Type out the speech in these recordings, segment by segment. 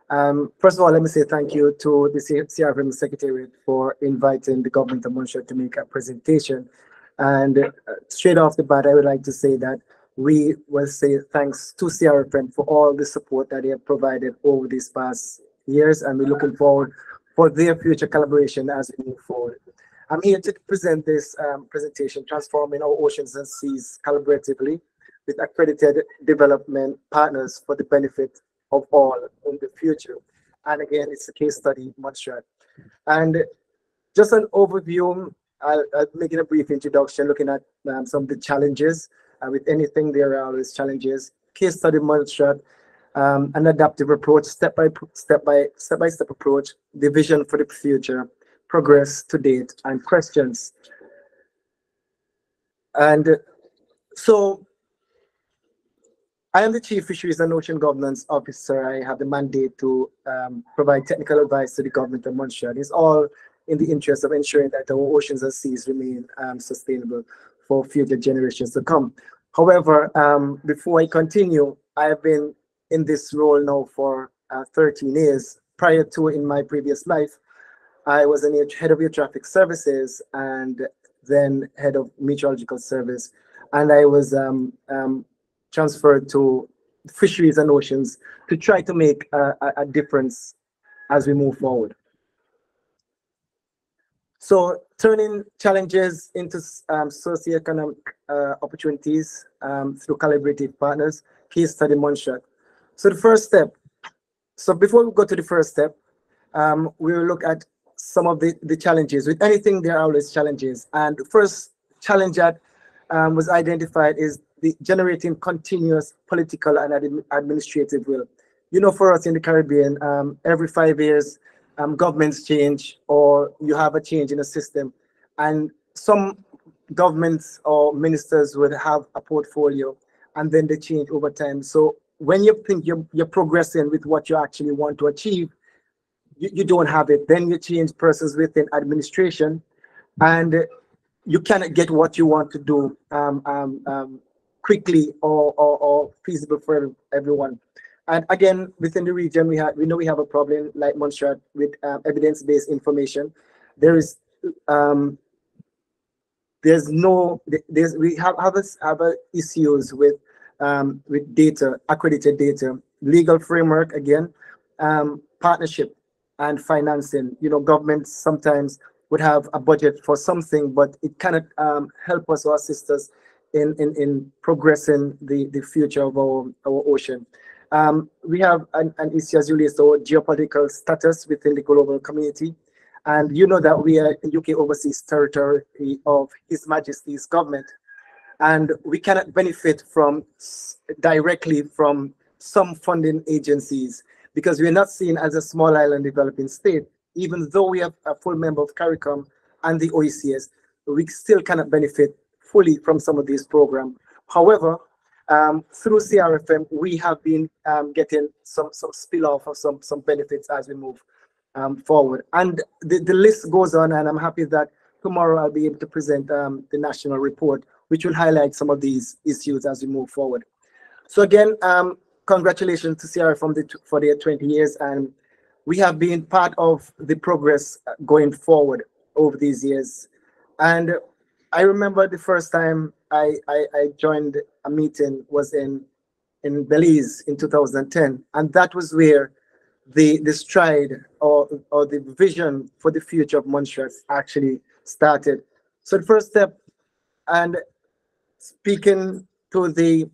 First of all, let me say thank you to the CRFM Secretariat for inviting the government of Montreal to make a presentation. And straight off the bat, I would like to say that we will say thanks to CRFM for all the support that they have provided over these past years, and we're looking forward for their future collaboration as we move forward. I'm here to present this presentation, Transforming Our Oceans and Seas Collaboratively with Accredited Development Partners for the Benefit of all in the future. And again, it's a case study, Montreal. And just an overview, I'll make it a brief introduction, looking at some of the challenges. With anything, there are always challenges. Case study, Montreal, an adaptive approach, step-by-step approach, the vision for the future, progress to date, and questions. And so I am the Chief Fisheries and Ocean Governance Officer. I have the mandate to provide technical advice to the government of Montreal. It's all in the interest of ensuring that our oceans and seas remain sustainable for future generations to come. However, before I continue, I have been in this role now for 13 years. Prior to, in my previous life, I was head of air traffic services and then head of meteorological service. And I was transferred to fisheries and oceans to try to make a difference as we move forward. So turning challenges into socioeconomic opportunities through collaborative partners, case study Montreal. So the first step, so before we go to the first step, we will look at some of the challenges. With anything, there are always challenges. And the first challenge that was identified is the generating continuous political and administrative will. You know, for us in the Caribbean, every 5 years, governments change, or you have a change in a system. And some governments or ministers would have a portfolio, and then they change over time. So when you think you're progressing with what you actually want to achieve, you don't have it. Then you change persons within administration, and you cannot get what you want to do quickly or feasible for everyone. And again, within the region, we know we have a problem like Montreal with evidence-based information. We have issues with data, accredited data, legal framework again, partnership and financing. You know, governments sometimes would have a budget for something, but it cannot help us or assist us in progressing the future of our ocean. We have an issue as relates to our geopolitical status within the global community. And you know that we are UK overseas territory of His Majesty's government. And we cannot benefit directly from some funding agencies because we are not seen as a small island developing state. Even though we are a full member of CARICOM and the OECS, we still cannot benefit fully from some of these programs. However, through CRFM, we have been getting some spill-off of some benefits as we move forward. And the list goes on, and I'm happy that tomorrow I'll be able to present the national report, which will highlight some of these issues as we move forward. So again, congratulations to CRFM for their 20 years, and we have been part of the progress going forward over these years. And I remember the first time I joined a meeting was in Belize in 2010, and that was where the stride or the vision for the future of Montreal actually started. So the first step, and speaking to the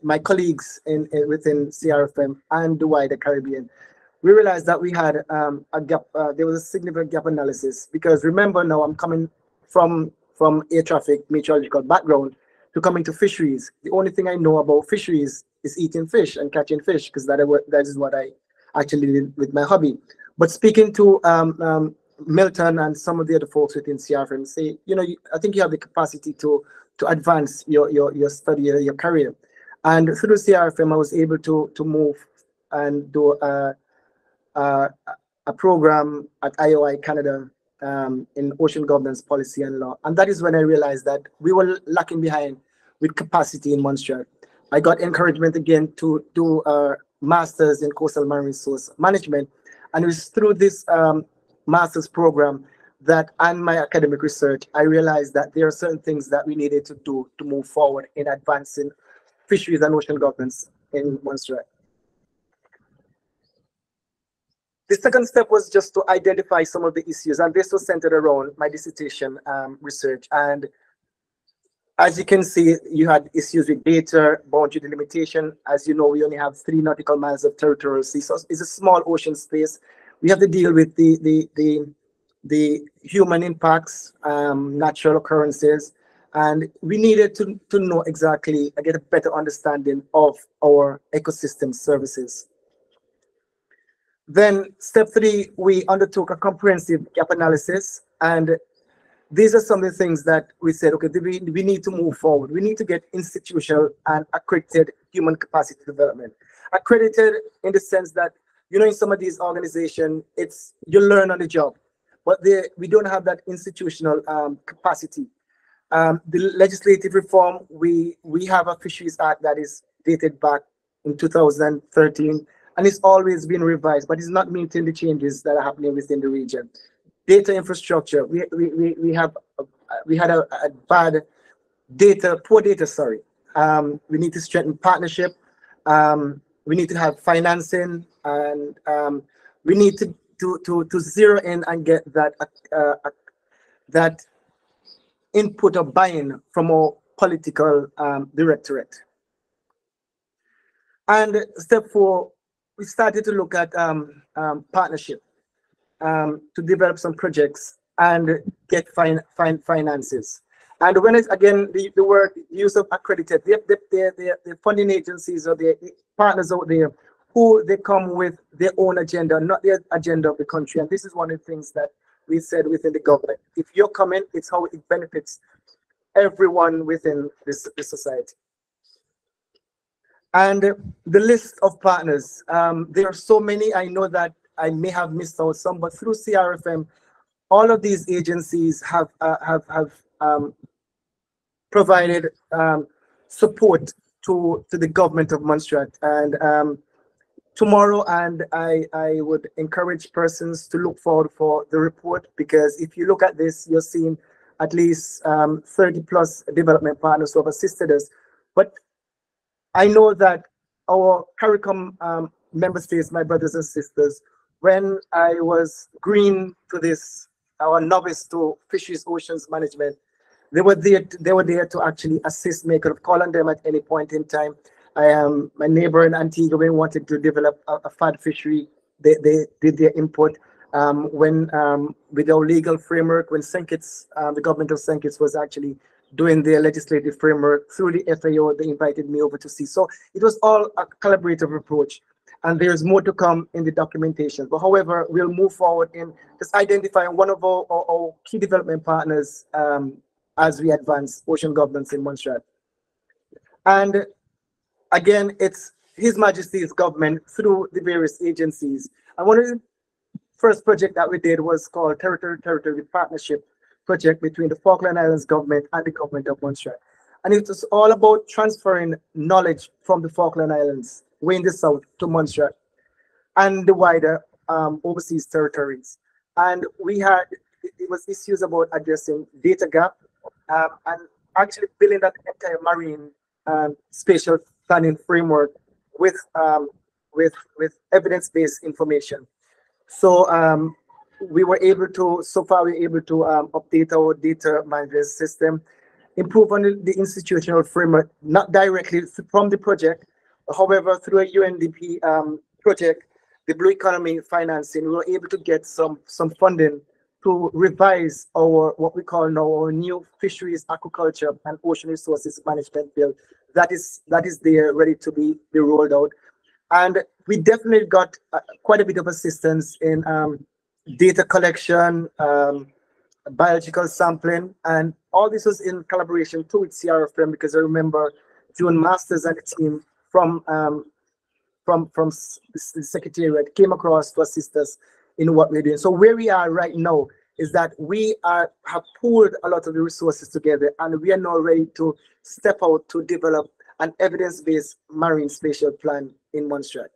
my colleagues within CRFM and the wider Caribbean, we realized that we had a gap. There was a significant gap analysis because remember now I'm coming from air traffic meteorological background to coming to fisheries. The only thing I know about fisheries is eating fish and catching fish because that is what I actually did with my hobby. But speaking to Milton and some of the other folks within CRFM, say, you know, I think you have the capacity to advance your study, your career. And through CRFM, I was able to move and do a program at IOI Canada in ocean governance policy and law. And that is when I realized that we were lacking behind with capacity in Montreal. I got encouragement again to do master's in coastal marine resource management, and it was through this master's program that and my academic research, I realized that there are certain things that we needed to do to move forward in advancing fisheries and ocean governance in Montserrat. The second step was just to identify some of the issues, and this was centered around my dissertation research. And as you can see, you had issues with data, boundary delimitation. As you know, we only have 3 nautical miles of territorial sea, so it's a small ocean space. We have to deal with the human impacts, natural occurrences, and we needed to know exactly, get a better understanding of our ecosystem services. Then step 3, we undertook a comprehensive gap analysis, and these are some of the things that we said, okay, we need to move forward. We need to get institutional and accredited human capacity development. Accredited in the sense that, you know, in some of these organizations, it's you learn on the job, but we don't have that institutional capacity. The legislative reform, we have a Fisheries Act that is dated back in 2013, and it's always been revised, but it's not meeting the changes that are happening within the region. Data infrastructure, we had a bad data, poor data, sorry. We need to strengthen partnership. We need to have financing, and we need to zero in and get that input or buy-in from our political directorate. And step 4, we started to look at partnership to develop some projects and get finances. And when it's again the word use of accredited, the funding agencies or the partners out there who they come with their own agenda, not the agenda of the country. And this is one of the things that we said within the government. If you're coming, it's how it benefits everyone within this society. And the list of partners, there are so many. I know that I may have missed out some, but through CRFM, all of these agencies have provided support to the government of Montserrat. And tomorrow, and I would encourage persons to look forward for the report, because if you look at this, you're seeing at least 30 plus development partners who have assisted us. But I know that our CARICOM member states, my brothers and sisters, when I was green to this, our novice to fisheries oceans management, they were there to actually assist me. I could have called on them at any point in time. My neighbor in Antigua wanted to develop a fad fishery. They did their input. When with our legal framework, when St. Kitts, the government of St. Kitts was actually doing their legislative framework through the FAO, they invited me over to see. So it was all a collaborative approach, and there's more to come in the documentation. But however, we'll move forward in just identifying one of our key development partners as we advance ocean governance in Montserrat. And again, it's His Majesty's government through the various agencies. And one of the first project that we did was called Territory Partnership Project between the Falkland Islands government and the government of Montserrat. And it was all about transferring knowledge from the Falkland Islands, way in the south, to Montserrat and the wider overseas territories. And we had, it was issues about addressing data gap and actually building that entire marine spatial planning framework with evidence-based information. So we were able to, so far we're able to update our data management system, improve on the institutional framework, not directly from the project, however, through a UNDP project, the Blue Economy financing, we were able to get some funding to revise our, what we call now, our new fisheries, aquaculture, and ocean resources management bill. That is there, ready to be rolled out. And we definitely got quite a bit of assistance in data collection, biological sampling, and all this was in collaboration too with CRFM, because I remember June Masters and the team from the Secretariat came across to assist us in what we're doing. So where we are right now is that we have pooled a lot of the resources together, and we are now ready to step out to develop an evidence-based marine spatial plan in Montserrat.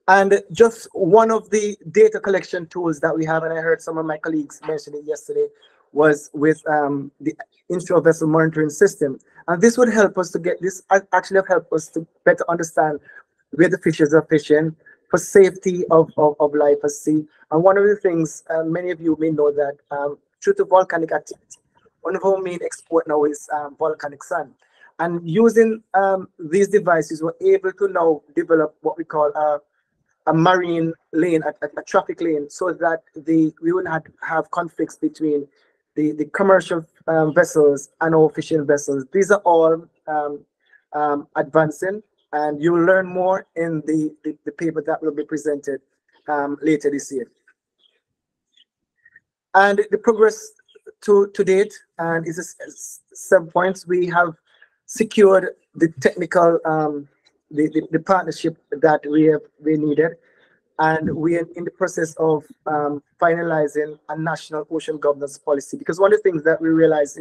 And just one of the data collection tools that we have, and I heard some of my colleagues mention it yesterday, was with the inshore vessel monitoring system. And this would help us to get this, actually help us to better understand where the fishes are fishing for safety of life at sea. And one of the things, many of you may know that due to volcanic activity, one of our main export now is volcanic sand. And using these devices, we're able to now develop what we call a marine lane, a traffic lane, so that we will not have conflicts between the commercial vessels and our fishing vessels. These are all advancing, and you'll learn more in the paper that will be presented later this year. And the progress to date, and is some points we have secured the technical the partnership that we needed, and we are in the process of finalizing a national ocean governance policy. Because one of the things that we realize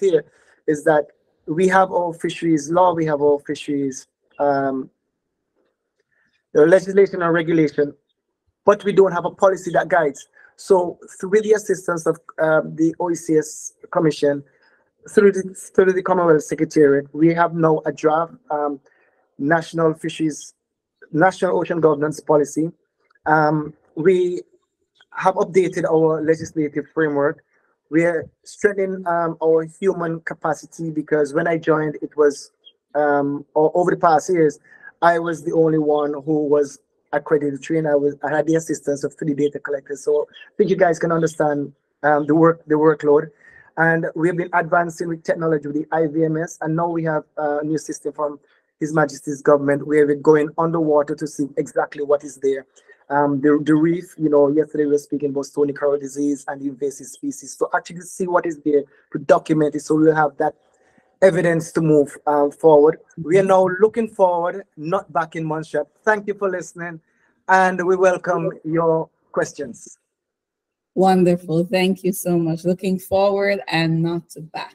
here is that we have our fisheries law, we have our fisheries legislation and regulation, but we don't have a policy that guides. So with the assistance of the OECS Commission, through the Commonwealth Secretariat, we have now a draft national ocean governance policy. We have updated our legislative framework. We are strengthening our human capacity, because when I joined, it was over the past years, I was the only one who was accredited trained. I had the assistance of 3 data collectors. So I think you guys can understand the workload. And we've been advancing with technology with the IVMS, and now we have a new system from His Majesty's government where we're going underwater to see exactly what is there. The reef, yesterday we were speaking about stony coral disease and invasive species. So actually see what is there, to document it, so we'll have that evidence to move forward. We are now looking forward, not back in Montreal. Thank you for listening, and we welcome your questions. Wonderful. Thank you so much. Looking forward and not back.